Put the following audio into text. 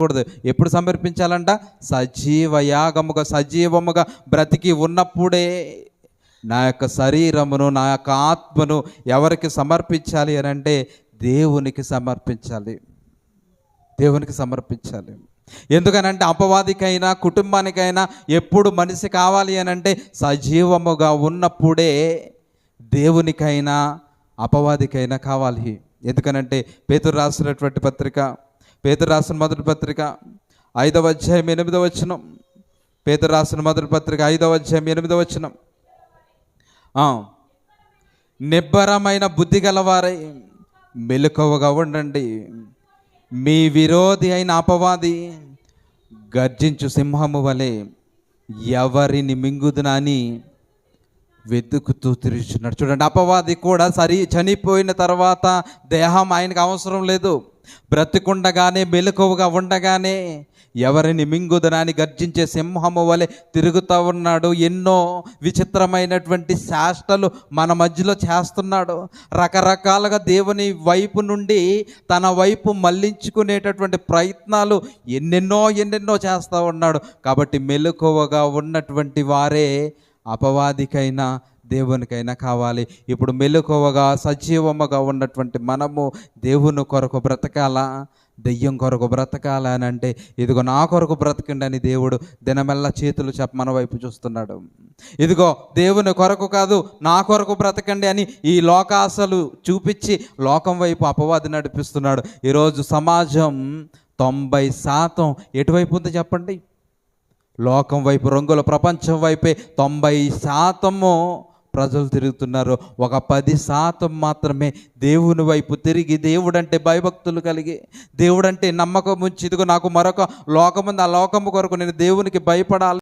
కూడదు. ఎప్పుడు సమర్పించాలంట? సజీవ యాగముగా, సజీవముగా బ్రతికి ఉన్నప్పుడే నా యొక్క శరీరమును, నా యొక్క ఆత్మను ఎవరికి సమర్పించాలి అని అంటే దేవునికి సమర్పించాలి. దేవునికి సమర్పించాలి. ఎందుకనంటే అపవాదికైనా కుటుంబానికైనా ఎప్పుడు మనిషి కావాలి అని అంటే సజీవముగా ఉన్నప్పుడే దేవునికైనా అపవాదికైనా కావాలి. ఎందుకనంటే పేతురు రాసినటువంటి పత్రిక, పేతురు రాసిన మొదటి పత్రిక 5వ అధ్యాయం 8వ వచనం, పేతురు రాసిన మొదటి పత్రిక 5వ అధ్యాయం 8వ వచనం, నిబ్బరమైన బుద్ధి గలవారై మెలకువగా ఉండండి, మీ విరోధి అయిన అపవాది గర్జించు సింహము వలె ఎవరిని మింగుదునా అని వెతుకుతూ తిరుగుతున్నాడు. చూడండి, అపవాది కూడా చనిపోయిన తర్వాత దేహం ఆయనకు అవసరం లేదు. బ్రతికుండగానే మెలకువగా ఉండగానే ఎవరిని మింగుదనాన్ని గర్జించే సింహము వలె తిరుగుతూ ఉన్నాడు. ఎన్నో విచిత్రమైనటువంటి శాస్త్రాలు మన మధ్యలో చేస్తున్నాడు. రకరకాలుగా దేవుని వైపు నుండి తన వైపు మళ్ళించుకునేటటువంటి ప్రయత్నాలు ఎన్నెన్నో చేస్తూ ఉన్నాడు. కాబట్టి మెలకువగా ఉన్నటువంటి వారే అపవాదికైనా దేవునికైనా కావాలి. ఇప్పుడు మెలకువగా సజీవముగా ఉన్నటువంటి మనము దేవుని కొరకు బ్రతకాలా, దెయ్యం కొరకు బ్రతకాలా అని అంటే ఇదిగో నా కొరకు బ్రతకండి అని దేవుడు దినమెల్లా చేతులు మన వైపు చూస్తున్నాడు. ఇదిగో దేవుని కొరకు కాదు, నా కొరకు బ్రతకండి అని ఈ లోకాశలు చూపించి లోకం వైపు అపవాది నడిపిస్తున్నాడు. ఈరోజు సమాజం 90% ఎటువైపు ఉంది చెప్పండి? లోకం వైపు, రంగుల ప్రపంచం వైపే 90% ప్రజలు తిరుగుతున్నారు. ఒక 10% మాత్రమే దేవుని వైపు తిరిగి దేవుడంటే భయభక్తులు కలిగి, దేవుడంటే నమ్మకం ఉంచి ఇదిగో నాకు మరొక లోకం ఉంది, ఆ లోకము కొరకు నేను దేవునికి భయపడాలి